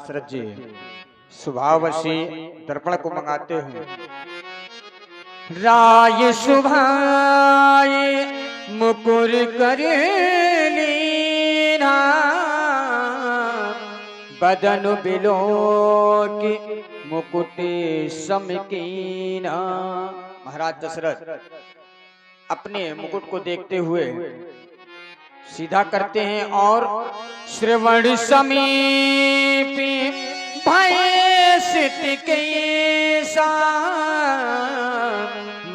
दशरथ जी स्वभावशी दर्पण को मंगाते हैं। राय सुभाय मुकुर कर लीना, बदन बिलो की मुकुट समकीना। महाराज दशरथ अपने मुकुट को देखते हुए सीधा करते हैं और श्रवण समीप भय सिटके सा,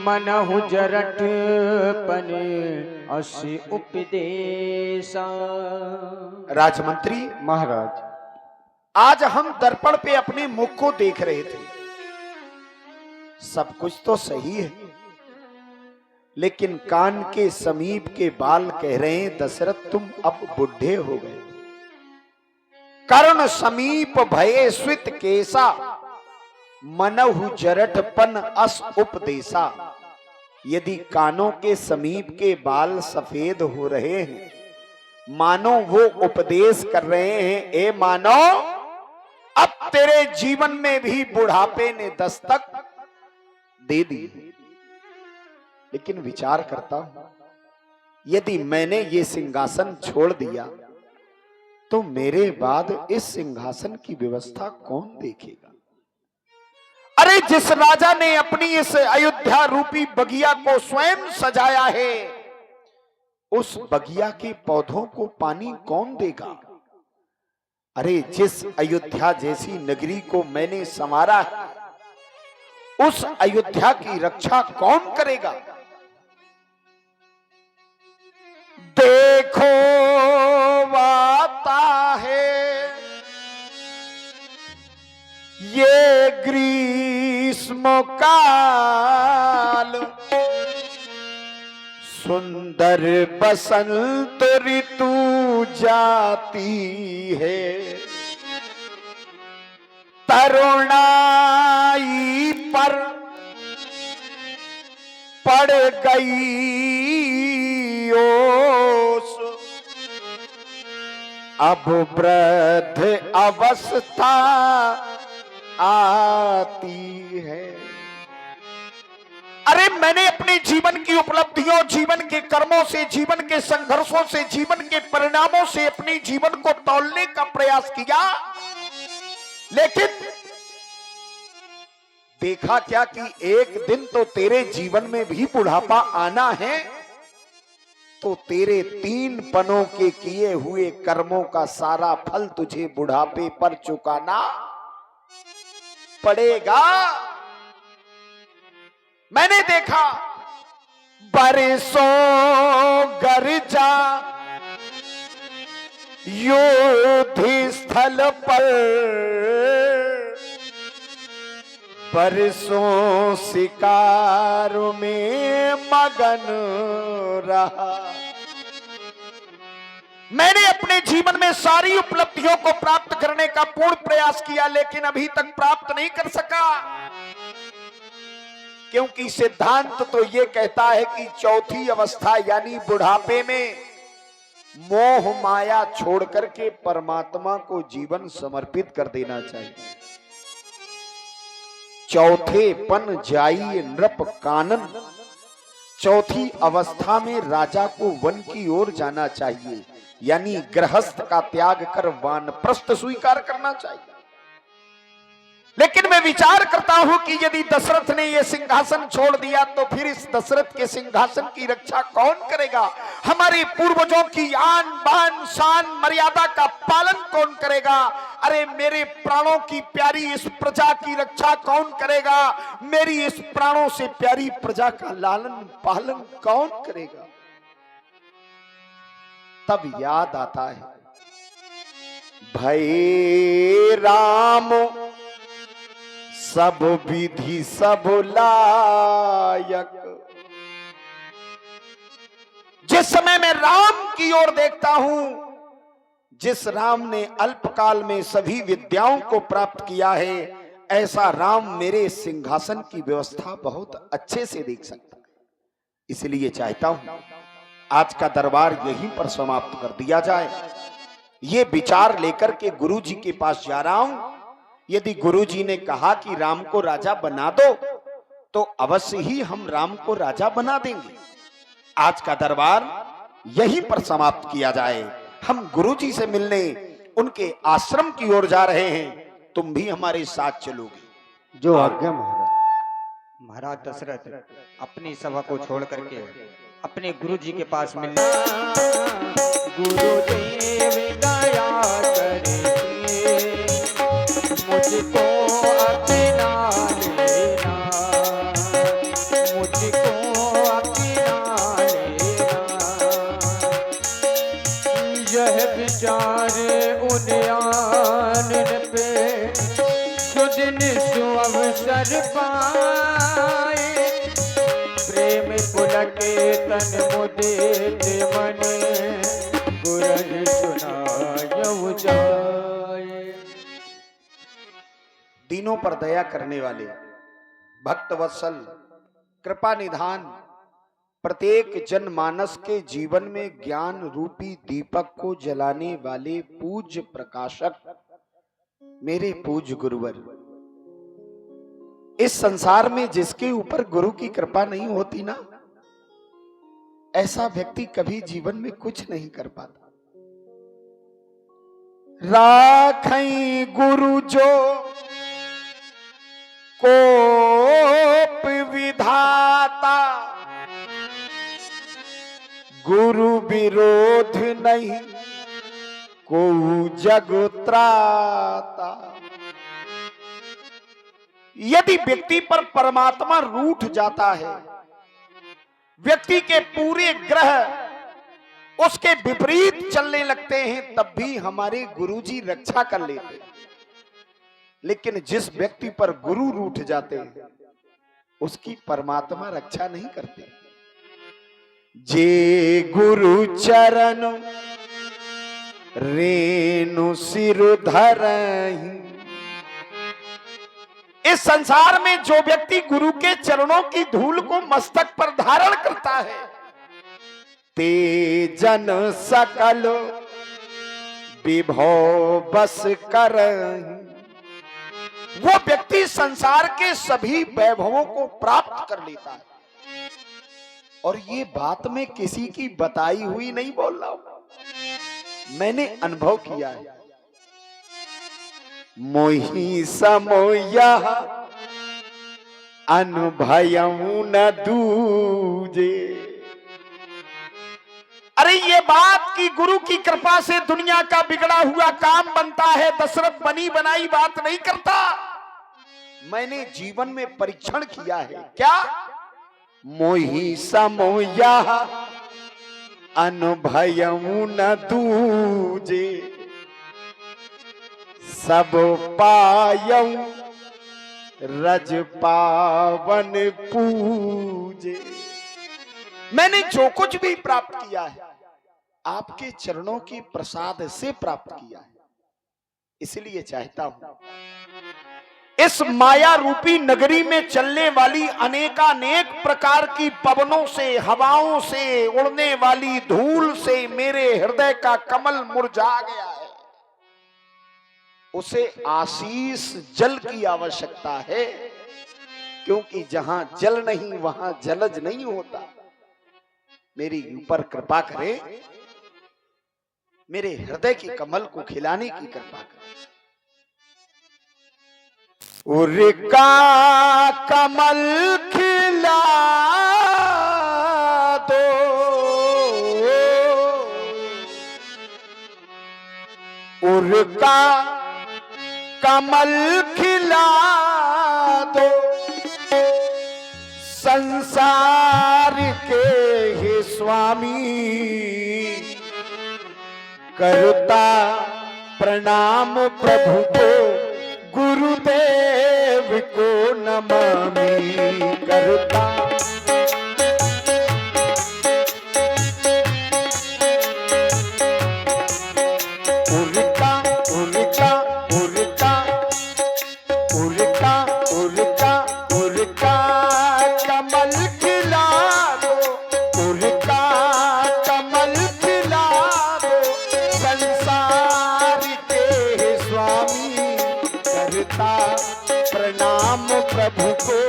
मनहु जरठपन असी उपदेशा। राजमंत्री महाराज, आज हम दर्पण पे अपने मुख को देख रहे थे। सब कुछ तो सही है, लेकिन कान के समीप के बाल कह रहे हैं दशरथ तुम अब बुढ़े हो गए। कर्ण समीप भये स्वित केसा, मनहु जरठपन अस उपदेशा। यदि कानों के समीप के बाल सफेद हो रहे हैं, मानो वो उपदेश कर रहे हैं, ए मानो अब तेरे जीवन में भी बुढ़ापे ने दस्तक दे दी। लेकिन विचार करता हूं, यदि मैंने ये सिंहासन छोड़ दिया तो मेरे बाद इस सिंहासन की व्यवस्था कौन देखेगा? अरे जिस राजा ने अपनी इस अयोध्या रूपी बगिया को स्वयं सजाया है, उस बगिया के पौधों को पानी कौन देगा? अरे जिस अयोध्या जैसी नगरी को मैंने संवारा है, उस अयोध्या की रक्षा कौन करेगा? देखो आता है ये ग्रीष्म काल, सुंदर बसंत ऋतु जाती है, तरुणाई पर पड़ गई ओस, अब वृद्ध अवस्था आती है। अरे मैंने अपने जीवन की उपलब्धियों, जीवन के कर्मों से, जीवन के संघर्षों से, जीवन के परिणामों से अपने जीवन को तौलने का प्रयास किया, लेकिन देखा क्या कि एक दिन तो तेरे जीवन में भी बुढ़ापा आना है, तो तेरे 3 पनों के किए हुए कर्मों का सारा फल तुझे बुढ़ापे पर चुकाना पड़ेगा। मैंने देखा बरसों गर्जा युद्ध स्थल पर, बरसों शिकार में मगन रहा। मैंने अपने जीवन में सारी उपलब्धियों को प्राप्त करने का पूर्ण प्रयास किया, लेकिन अभी तक प्राप्त नहीं कर सका, क्योंकि सिद्धांत तो ये कहता है कि चौथी अवस्था यानी बुढ़ापे में मोह माया छोड़ करके परमात्मा को जीवन समर्पित कर देना चाहिए। चौथे पन जाई नृप कानन, चौथी अवस्था में राजा को वन की ओर जाना चाहिए, यानी गृहस्थ का त्याग कर वानप्रस्थ स्वीकार करना चाहिए। लेकिन मैं विचार करता हूं कि यदि दशरथ ने यह सिंहासन छोड़ दिया तो फिर इस दशरथ के सिंहासन की रक्षा कौन करेगा? हमारे पूर्वजों की आन बान शान मर्यादा का पालन कौन करेगा? अरे मेरे प्राणों की प्यारी इस प्रजा की रक्षा कौन करेगा? मेरी इस प्राणों से प्यारी प्रजा का लालन पालन कौन करेगा? तब याद आता है, भई राम सब विधि सब लायक। जिस समय मैं राम की ओर देखता हूं, जिस राम ने अल्पकाल में सभी विद्याओं को प्राप्त किया है, ऐसा राम मेरे सिंहासन की व्यवस्था बहुत अच्छे से देख सकता है। इसलिए चाहता हूं आज का दरबार यहीं पर समाप्त कर दिया जाए। ये विचार लेकर के गुरु जी के पास जा रहा हूं। यदि गुरु जी ने कहा कि राम को राजा बना दो तो अवश्य ही हम राम को राजा बना देंगे। आज का दरबार यहीं पर समाप्त किया जाए। हम गुरु जी से मिलने उनके आश्रम की ओर जा रहे हैं, तुम भी हमारे साथ चलोगे। जो आज्ञा महाराज। महाराज दशरथ अपनी सभा को छोड़ करके अपने गुरु जी के पास मिलने गुरुदेव दया करे मुझको अपना लेना, मुझको अपना लेना। यह विचार उन आनन पे सुदिन सुअवसर पाए, प्रेम पुलके तन मुदित मन गुरज सुनायउ जाए। दीनों पर दया करने वाले भक्त वत्सल कृपा निधान, प्रत्येक जनमानस के जीवन में ज्ञान रूपी दीपक को जलाने वाले पूज्य प्रकाशक मेरे पूज्य गुरुवर, इस संसार में जिसके ऊपर गुरु की कृपा नहीं होती ना, ऐसा व्यक्ति कभी जीवन में कुछ नहीं कर पाता। राखई गुरु जो कोप विधाता, गुरु विरोध नहीं को जग त्राता। यदि व्यक्ति पर परमात्मा रूठ जाता है, व्यक्ति के पूरे ग्रह उसके विपरीत चलने लगते हैं, तब भी हमारे गुरुजी रक्षा कर लेते हैं। लेकिन जिस व्यक्ति पर गुरु रूठ जाते हैं उसकी परमात्मा रक्षा नहीं करते। जे गुरु चरण रेणु सिर धरहि, इस संसार में जो व्यक्ति गुरु के चरणों की धूल को मस्तक पर धारण करता है, ते जन सकल विभव बस करहि, वो व्यक्ति संसार के सभी वैभवों को प्राप्त कर लेता है। और ये बात मैं किसी की बताई हुई नहीं बोल रहा हूं, मैंने अनुभव किया है। मोहि समोया अनुभयऊ न दूजे। अरे ये बात कि गुरु की कृपा से दुनिया का बिगड़ा हुआ काम बनता है, दशरथ बनी बनाई बात नहीं करता। मैंने जीवन में परीक्षण किया है। क्या? मोहि समोया अनुभयऊ न दूजे, सब पायऊ रज पावन पूजे। मैंने जो कुछ भी प्राप्त किया है आपके चरणों की प्रसाद से प्राप्त किया है। इसलिए चाहता हूं इस माया रूपी नगरी में चलने वाली अनेकानेक प्रकार की पवनों से, हवाओं से, उड़ने वाली धूल से मेरे हृदय का कमल मुरझा गया है। उसे आशीष जल की आवश्यकता है, क्योंकि जहां जल नहीं वहां जलज नहीं होता। मेरी ऊपर कृपा करे, मेरे हृदय के कमल को खिलाने की कृपा करे। उर्का कमल खिला दो, उर्का कमल खिला दो, संसार के हे स्वामी करता प्रणाम प्रभु को, गुरुदेव को नमामि करता। उर्का उर्का उर्का उर्का उर्का उर्का कमल खिला दो, उर्का कमल खिला दो, संसार करता प्रणाम प्रभु को,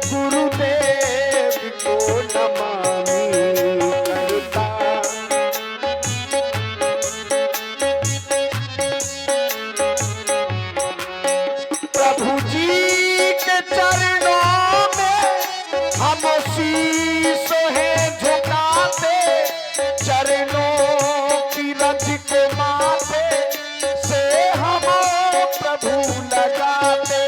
गुरुदेव को नमामि करता। प्रभु जी के चरणों में हम शीश है झुकाते, चरणों की रज के माथे से हम प्रभु लगाते।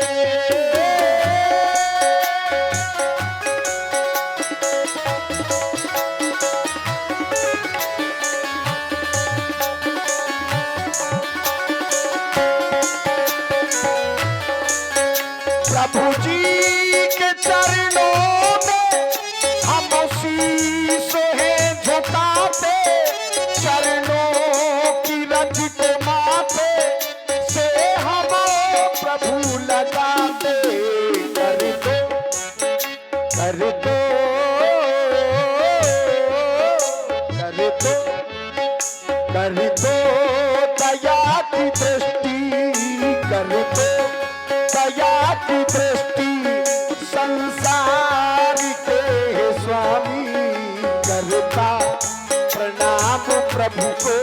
प्रभु जी के चरणों में हम शीश है झुकाते, चरणों की रज के माथे से हम प्रभु लगाते। कर दो कर दो कर दो कर दो दया की दृष्टि, कर दो दया की दृष्टि संसार के स्वामी, करता प्रणाम प्रभु को,